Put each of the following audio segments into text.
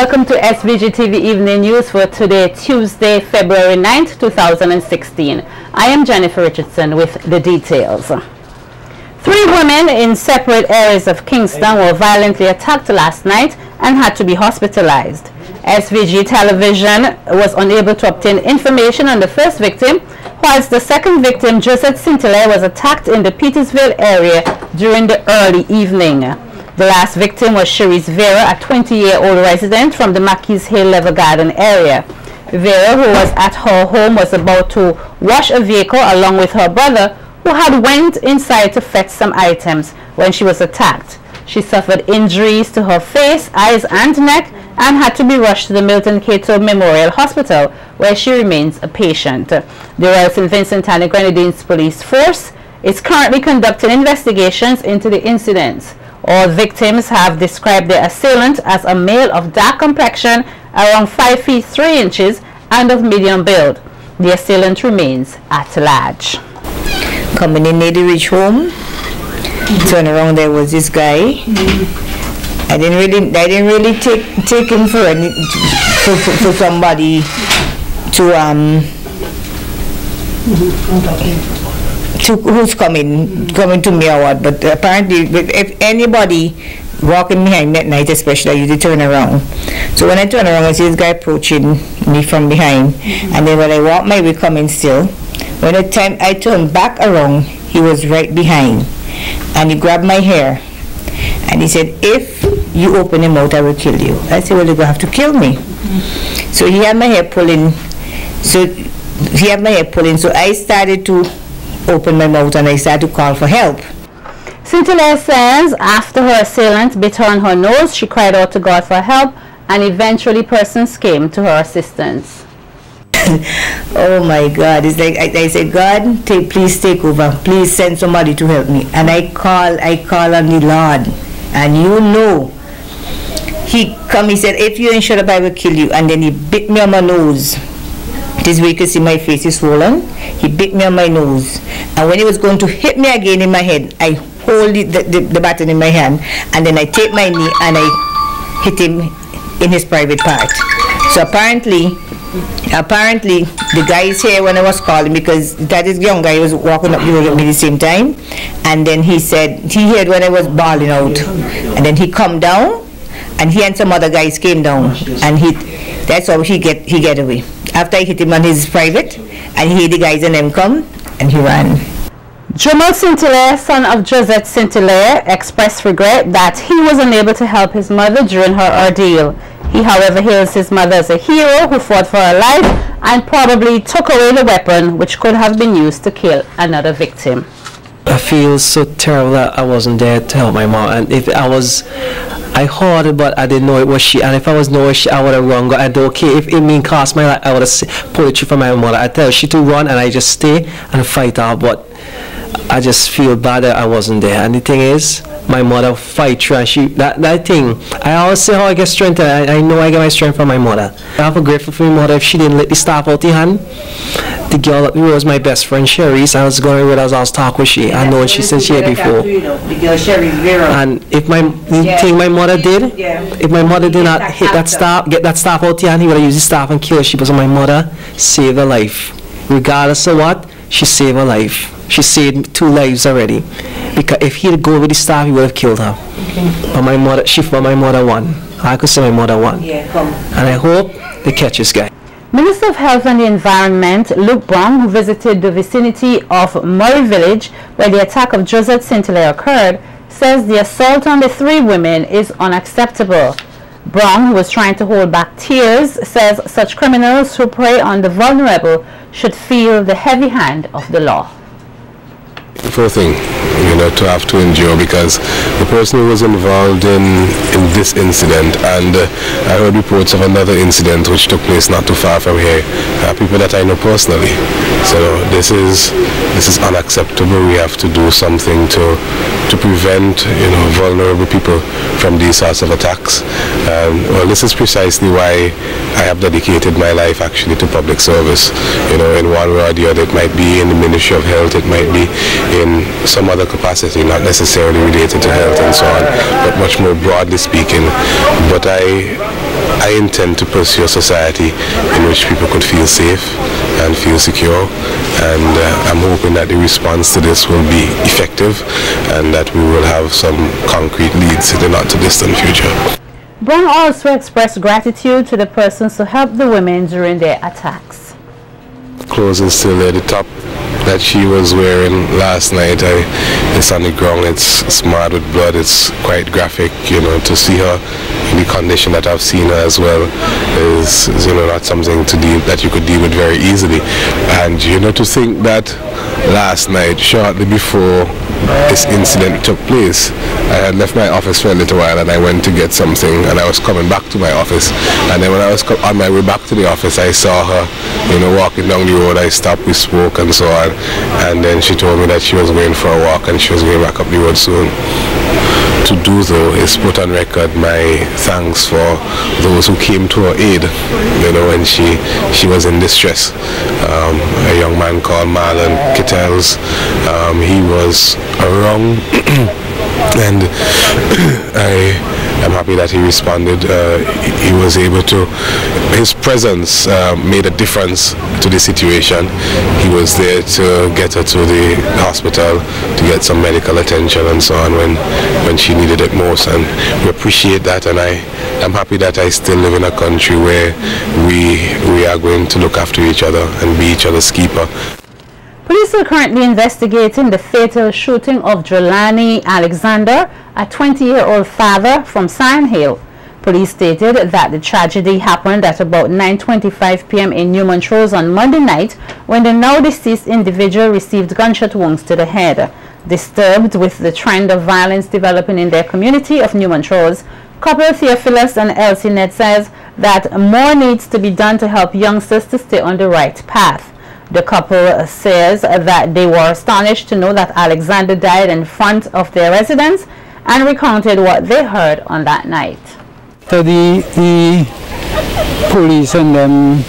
Welcome to SVG-TV Evening News for today, Tuesday, February 9th, 2016. I am Jennifer Richardson with the details. 3 women in separate areas of Kingston were violently attacked last night and had to be hospitalized. SVG Television was unable to obtain information on the first victim, whilst the second victim, Joseph Sinclair, was attacked in the Petersville area during the early evening. The last victim was Cherise Vera, a 20-year-old resident from the Mackey's Hill Level Garden area. Vera, who was at her home, was about to wash a vehicle along with her brother, who had went inside to fetch some items when she was attacked. She suffered injuries to her face, eyes and neck and had to be rushed to the Milton Cato Memorial Hospital, where she remains a patient. The Royal St. Vincent and Grenadines Police Force is currently conducting investigations into the incidents. All victims have described their assailant as a male of dark complexion, around 5 feet 3 inches, and of medium build. The assailant remains at large. Coming in near the rich home, turn around, there was this guy. I didn't really take him for somebody who's coming to me or what, but apparently if anybody walking behind that night especially, I usually turn around. So when I turn around, I see this guy approaching me from behind, and then when I walk my way coming still, when the time I turned back around, he was right behind and he grabbed my hair and he said, "If you open him out, I will kill you." I said, "Well, you're going to have to kill me." So he had my hair pulling, so I started to open my mouth and I started to call for help. Sinclair says after her assailant bit her on her nose, she cried out to God for help, and eventually persons came to her assistance. Oh my God, it's like I said, "God, please take over, please send somebody to help me." And I call on the Lord, and you know, he said, "If you ain't shut up, I will kill you." And then he bit me on my nose. This way you can see my face is swollen. He bit me on my nose, and when he was going to hit me again in my head, I hold the baton in my hand, and then I take my knee and I hit him in his private part. So apparently the guy is here when I was calling, because that is young guy was walking up the road with me at the same time, and then he said he heard when I was bawling out, and then he come down, and he and some other guys came down, and that's how he get away. After I hit him on his private, and he heard the guys and them come, and he ran. Jomo Sinclair, son of Josette Sinclair, expressed regret that he was unable to help his mother during her ordeal. He, however, hails his mother as a hero who fought for her life and probably took away the weapon which could have been used to kill another victim. I feel so terrible that I wasn't there to help my mom, and if I heard it, but I didn't know it was she, and if I was know she, I would have run. I do okay, if it mean cost my life, I would have pulled it through for my mother. I tell her she to run, and I just stay and fight her, but I just feel bad that I wasn't there. And the thing is, my mother fight through, and that thing, I always say how I get strength, and I know I get my strength from my mother. I'm grateful for my mother. If she didn't let the staff out the hand, the girl who was my best friend, Cherise, I was going with her as I was talking with she. I know she since here before. The girl Cherise Vera. And if the thing my mother did, if my mother did not hit that staff, get that staff out the hand, he would have used the staff and killed her. She was my mother, saved her life. Regardless of what, she saved her life. She saved 2 lives already. Because if he'd go with the staff, he would have killed her. Okay. But my mother, my mother won. I could say my mother won. Yeah, come. And I hope they catch this guy. Minister of Health and the Environment, Luke Brown, who visited the vicinity of Murray Village where the attack of Josette Sinclair occurred, says the assault on the 3 women is unacceptable. Brown, who was trying to hold back tears, says such criminals who prey on the vulnerable should feel the heavy hand of the law. The first thing, to have to endure, because the person who was involved in this incident, and I heard reports of another incident which took place not too far from here, people that I know personally. So this is unacceptable. We have to do something to to prevent, vulnerable people from these sorts of attacks. Well, this is precisely why I have dedicated my life actually to public service. In one way or the other, it might be in the Ministry of Health, it might be in some other capacity, not necessarily related to health and so on, but much more broadly speaking. But I intend to pursue a society in which people could feel safe and feel secure, and I'm hoping that the response to this will be effective and that we will have some concrete leads in the not too distant future. Brown also expressed gratitude to the persons who helped the women during their attacks. Clothes is still there, the top that she was wearing last night, it's on the ground, it's smarred with blood, it's quite graphic, to see her in the condition that I've seen her as well is not something that you could deal with very easily. And to think that last night, shortly before this incident took place, I had left my office for a little while and I went to get something, and I was coming back to my office, and then when I was on my way back to the office, I saw her walking down the road. I stopped, we spoke and so on, and then she told me that she was going for a walk and she was going back up the road soon. To do though is put on record my thanks for those who came to her aid, when she was in distress. A young man called Marlon Kittels, he was around and I'm happy that he responded. He was able to, his presence made a difference to the situation. He was there to get her to the hospital to get some medical attention and so on when she needed it most, and we appreciate that, and I'm happy that I still live in a country where we are going to look after each other and be each other's keeper. Police are currently investigating the fatal shooting of Jelani Alexander, a 20-year-old father from Sand Hill. Police stated that the tragedy happened at about 9:25 p.m. in New Montrose on Monday night when the now deceased individual received gunshot wounds to the head. Disturbed with the trend of violence developing in their community of New Montrose, couple Theophilus and Elsie Ned says that more needs to be done to help youngsters to stay on the right path. The couple says that they were astonished to know that Alexander died in front of their residence and recounted what they heard on that night. So the police and them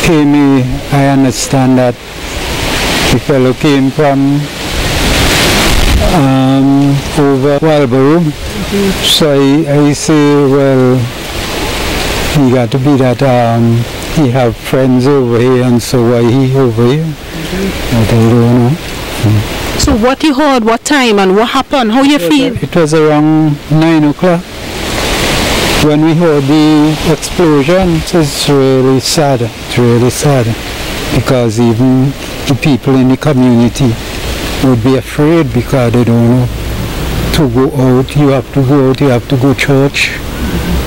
came here. I understand that the fellow came from over Walborough. So I say, well, he got to be that he have friends over here, and so why he over here? But I don't know. So what you heard, what time and what happened, how you feel? It was around 9 o'clock when we heard the explosion. It's really sad, because even the people in the community would be afraid because they don't know to go out. You have to go out, you have to go to church,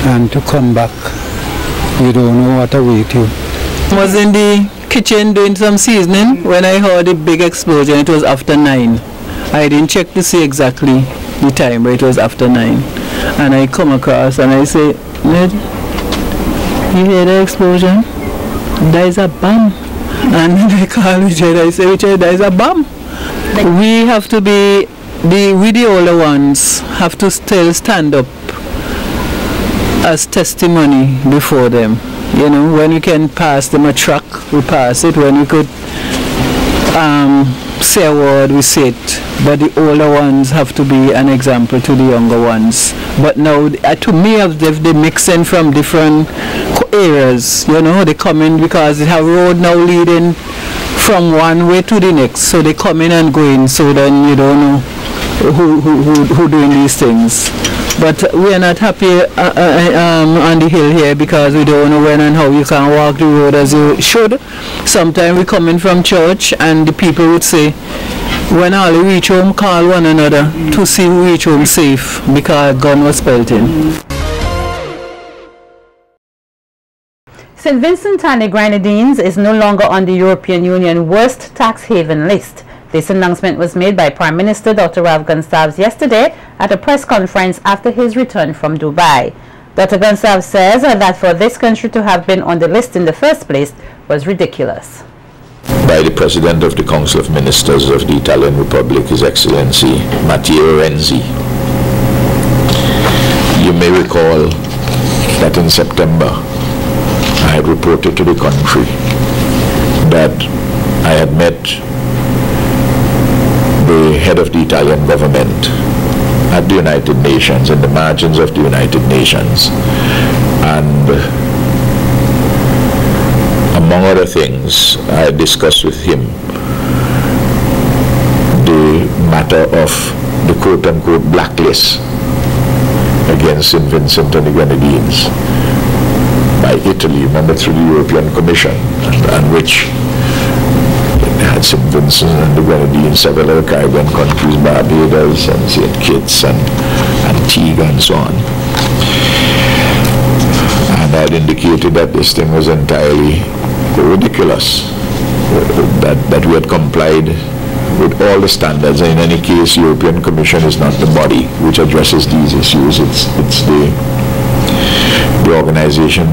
and to come back, you don't know what await you. I was in the kitchen doing some seasoning when I heard a big explosion. It was after 9. I didn't check to see exactly the time, but it was after 9. And I come across and I say, Ned, you hear the explosion? There is a bomb. And I call Richard, I say, Richard, there is a bomb. We have to be, we the older ones have to still stand up as testimony before them. When we can pass them a truck, we pass it. When we could say a word, we say it. But the older ones have to be an example to the younger ones. But now, to me, they mix in from different areas. They come in because they have road now leading from one way to the next. So they come in and go in. So then you don't know who doing these things. But we are not happy on the hill here because we don't know when and how you can walk the road as you should. Sometimes we come in from church and the people would say, when all you reach home, call one another to see who reach home safe because a gun was spelt in. St. Vincent and the Grenadines is no longer on the European Union worst tax haven list. This announcement was made by Prime Minister Dr. Ralph Gonsalves yesterday at a press conference after his return from Dubai. Dr. Gonsalves says that for this country to have been on the list in the first place was ridiculous. by the President of the Council of Ministers of the Italian Republic, His Excellency Matteo Renzi. You may recall that in September I had reported to the country that I had met the head of the Italian government at the United Nations, in the margins of the United Nations, and among other things, I discussed with him the matter of the quote-unquote blacklist against St. Vincent and the Grenadines by Italy, remember, through the European Commission, and which had St. Vincent and the Grenadines, several other Caribbean countries, Barbados and St. Kitts and Antigua and so on. And I had indicated that this thing was entirely ridiculous, that we had complied with all the standards, and in any case, the European Commission is not the body which addresses these issues. It's the Organization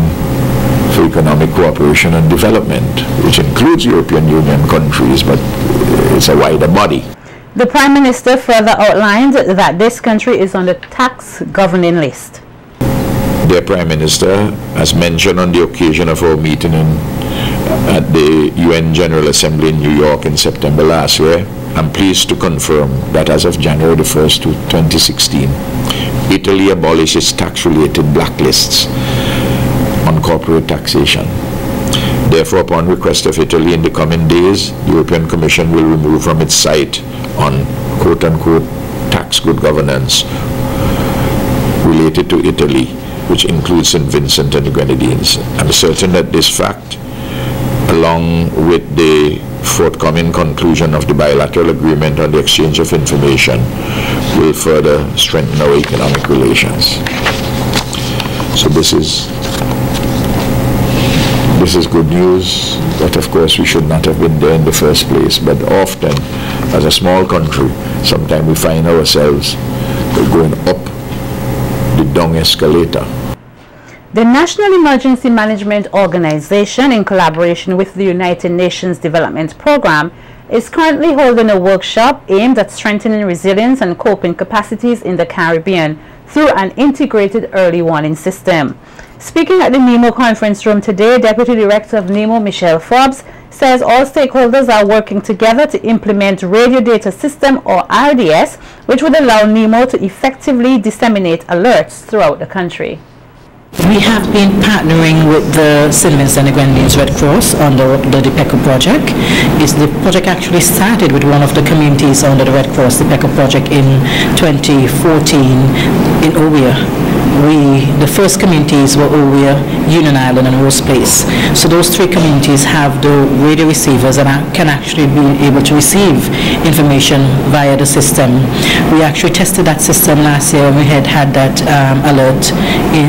for Economic Cooperation and Development, which includes European Union countries, but it's a wider body. The Prime Minister further outlined that this country is on the tax governing list. Dear Prime Minister, as mentioned on the occasion of our meeting at the UN General Assembly in New York in September last year, I'm pleased to confirm that as of January the 1st, 2016, Italy abolished its tax-related blacklists on corporate taxation. Therefore, upon request of Italy in the coming days, the European Commission will remove from its site on quote-unquote tax good governance related to Italy, which includes St. Vincent and the Grenadines. I'm certain that this fact, along with the forthcoming conclusion of the bilateral agreement on the exchange of information, will further strengthen our economic relations. So this is good news, but of course we should not have been there in the first place. But often, as a small country, sometimes we find ourselves going up the down escalator. The National Emergency Management Organization, in collaboration with the United Nations Development Program, is currently holding a workshop aimed at strengthening resilience and coping capacities in the Caribbean through an integrated early warning system. Speaking at the NEMO conference room today, Deputy Director of NEMO, Michelle Forbes, says all stakeholders are working together to implement Radio Data System, or RDS, which would allow NEMO to effectively disseminate alerts throughout the country. We have been partnering with the St. Vincent and the Grenadines Red Cross under the DPECO project. The project actually started with one of the communities under the Red Cross, the DPECO project, in 2014 in Owea. The first communities were Owea, Union Island and Rose Place. So those three communities have the radio receivers and can actually be able to receive information via the system. We actually tested that system last year and we had that alert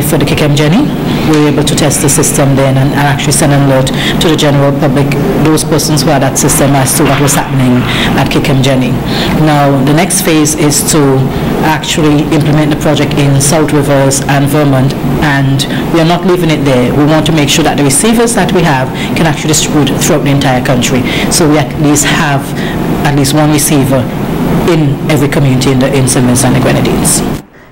for the Kikem Jenny. We were able to test the system then and actually send an alert to the general public, those persons who had that system, as to what was happening at Kikem Jenny. Now the next phase is to actually implement the project in South Rivers and Vermont, and we are not leaving it there. We want to make sure that the receivers that we have can actually distribute throughout the entire country, so we at least have at least one receiver in every community in St. Vincent and the Grenadines.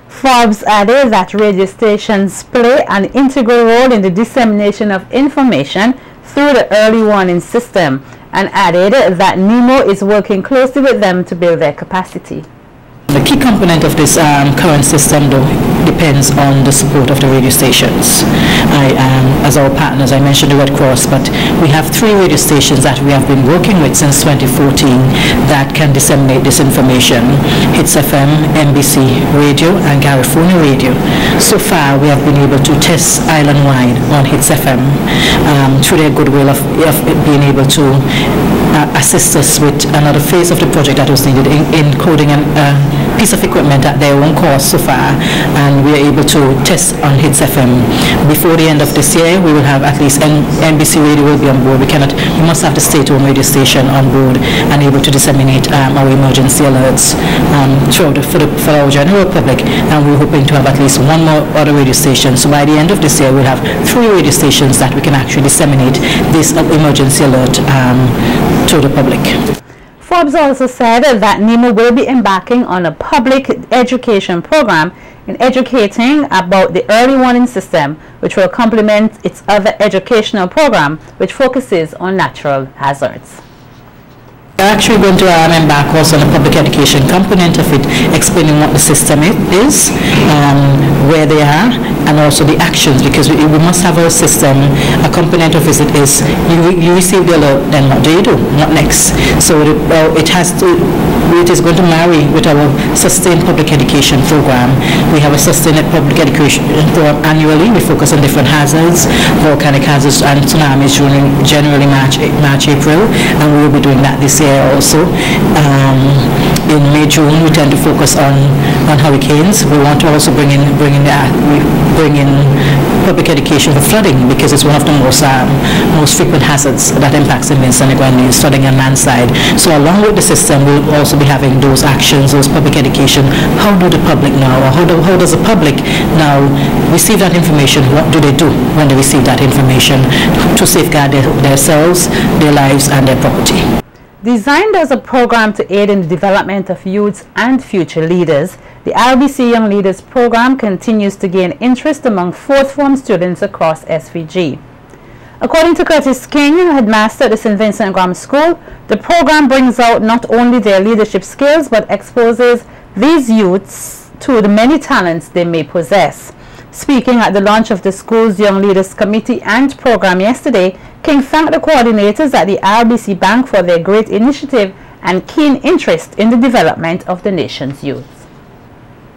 Forbes added that radio stations play an integral role in the dissemination of information through the early warning system, and added that NEMO is working closely with them to build their capacity. The key component of this current system, though, depends on the support of the radio stations. As our partners, I mentioned the Red Cross, but we have 3 radio stations that we have been working with since 2014 that can disseminate this information: Hits FM, NBC Radio, and California Radio. So far, we have been able to test island-wide on Hits FM through their goodwill of being able to assist us with another phase of the project that was needed in coding and piece of equipment at their own cost so far, and we are able to test on Hits FM. Before the end of this year, we will have at least NBC Radio will be on board. We must have the state-owned radio station on board and able to disseminate our emergency alerts for our general public, and we're hoping to have at least one more other radio station. So by the end of this year, we'll have 3 radio stations that we can actually disseminate this emergency alert to the public. Forbes also said that NEMO will be embarking on a public education program in educating about the early warning system, which will complement its other educational program, which focuses on natural hazards. We're actually going to embark also on a public education component of it, explaining what the system is, where they are, and also the actions, because we must have our system. A component of it is you receive the alert, then what do you do? What next? So it is going to marry with our sustained public education program. We have a sustained public education program annually. We focus on different hazards, volcanic hazards and tsunamis during generally March, April, and we will be doing that this year also. In May, June, we tend to focus on hurricanes. We want to also bring in public education for flooding, because it's one of the most frequent hazards that impacts the Vincent and Grenadines, flooding on land side. So along with the system, we'll also be having those actions, those public education. How do the public now, or how does the public now receive that information? What do they do when they receive that information to safeguard themselves, their lives, and their property? Designed as a program to aid in the development of youths and future leaders, the RBC Young Leaders Program continues to gain interest among 4th form students across SVG. According to Curtis King, headmaster at the St. Vincent Grammar School, the program brings out not only their leadership skills but exposes these youths to the many talents they may possess. Speaking at the launch of the school's Young Leaders Committee and program yesterday, King thanked the coordinators at the RBC Bank for their great initiative and keen interest in the development of the nation's youth.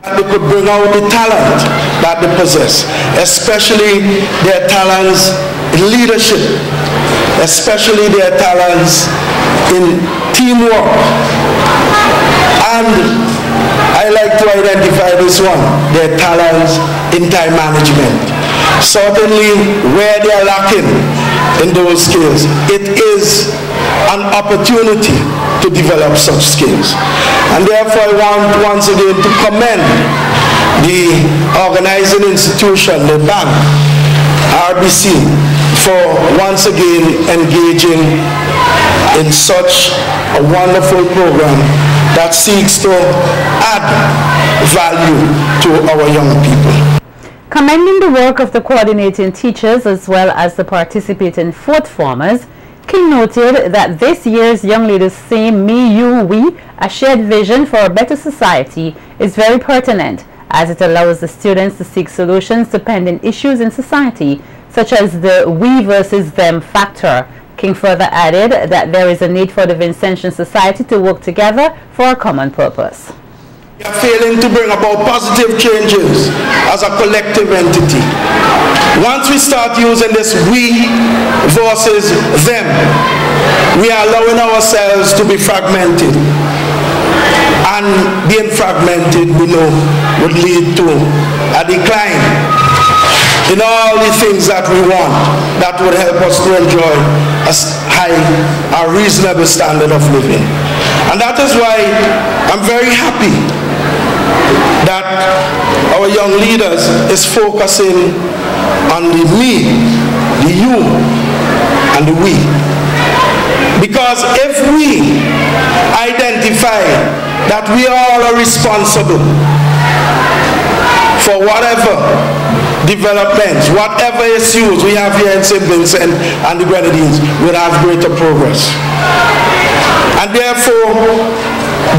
They could bring out the talent that they possess, especially their talents in leadership, especially their talents in teamwork. And I like to identify this one, their talents in time management. Certainly where they are lacking in those skills, it is an opportunity to develop such skills. And therefore I want once again to commend the organizing institution, the bank, RBC, for once again engaging in such a wonderful program that seeks to add value to our young people. Commending the work of the coordinating teachers as well as the participating 4th formers, King noted that this year's Young Leaders theme, Me, You, We, a shared vision for a better society, is very pertinent as it allows the students to seek solutions to pending issues in society, such as the we versus them factor. King further added that there is a need for the Vincentian society to work together for a common purpose. We are failing to bring about positive changes as a collective entity. Once we start using this we versus them, we are allowing ourselves to be fragmented. And being fragmented, we know, would lead to a decline in all the things that we want that would help us to enjoy a reasonable standard of living. And that is why I'm very happy that our young leaders is focusing on the me, the you, and the we. Because if we identify that we all are responsible for whatever developments, whatever issues we have here in St. Vincent and the Grenadines, we'll have greater progress. And therefore,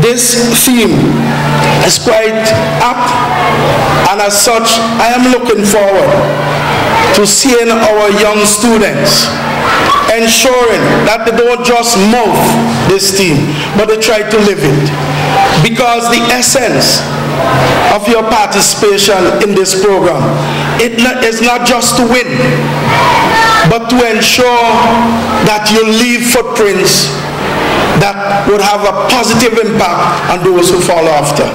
this theme is quite apt, and as such, I am looking forward to seeing our young students ensuring that they don't just mouth this theme, but they try to live it. Because the essence of your participation in this program, it is not just to win, but to ensure that you leave footprints that would have a positive impact on those who follow after.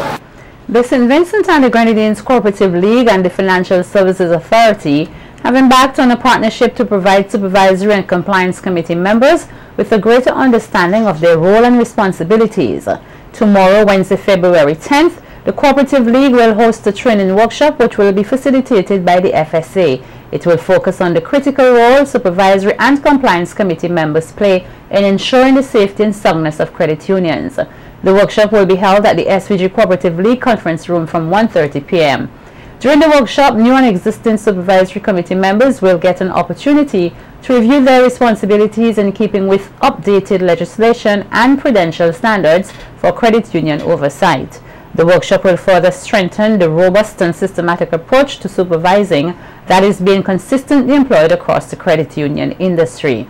The St. Vincent and the Grenadines Cooperative League and the Financial Services Authority have embarked on a partnership to provide supervisory and compliance committee members with a greater understanding of their role and responsibilities. Tomorrow, Wednesday, February 10th, the Cooperative League will host a training workshop which will be facilitated by the FSA. It will focus on the critical role supervisory and compliance committee members play in ensuring the safety and soundness of credit unions. The workshop will be held at the SVG Cooperative League conference room from 1:30 p.m. During the workshop, new and existing supervisory committee members will get an opportunity to review their responsibilities in keeping with updated legislation and prudential standards for credit union oversight. The workshop will further strengthen the robust and systematic approach to supervising that is being consistently employed across the credit union industry.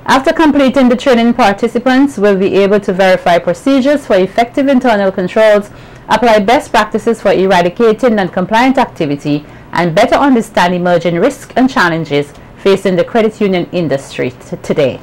After completing the training, participants will be able to verify procedures for effective internal controls, apply best practices for eradicating non-compliant activity, and better understand emerging risks and challenges facing the credit union industry today.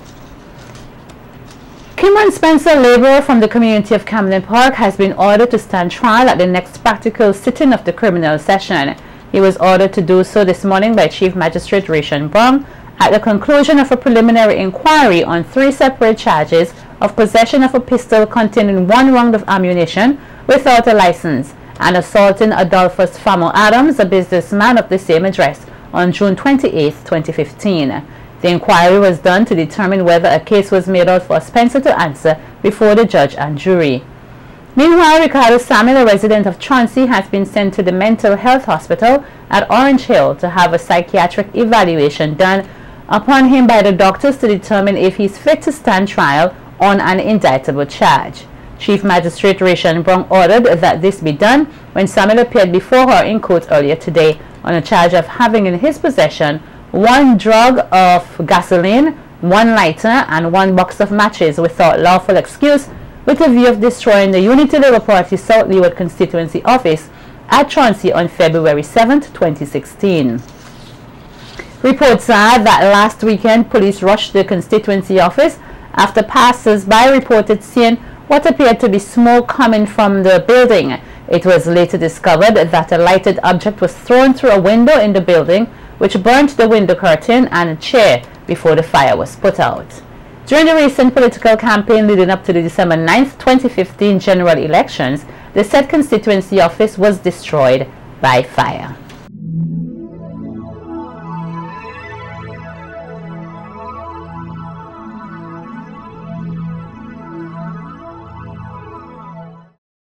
Kimron Spencer, laborer from the community of Camden Park, has been ordered to stand trial at the next practical sitting of the criminal session. He was ordered to do so this morning by Chief Magistrate Rachel Brown at the conclusion of a preliminary inquiry on 3 separate charges of possession of a pistol containing 1 round of ammunition without a license and assaulting Adolphus Famo Adams, a businessman of the same address, on June 28, 2015. The inquiry was done to determine whether a case was made out for Spencer to answer before the judge and jury. Meanwhile, Ricardo Samuel, a resident of Chauncey, has been sent to the mental health hospital at Orange Hill to have a psychiatric evaluation done upon him by the doctors to determine if he is fit to stand trial on an indictable charge. Chief Magistrate Rachel Brown ordered that this be done when Samuel appeared before her in court earlier today on a charge of having in his possession 1 drug of gasoline, 1 lighter, and 1 box of matches without lawful excuse, with a view of destroying the Unity Labour Party South Leeward constituency office at Chauncey on February 7, 2016. Reports are that last weekend police rushed the constituency office after passers-by reported seeing what appeared to be smoke coming from the building. It was later discovered that a lighted object was thrown through a window in the building, which burnt the window curtain and a chair before the fire was put out. During the recent political campaign leading up to the December 9, 2015 general elections, the said constituency office was destroyed by fire.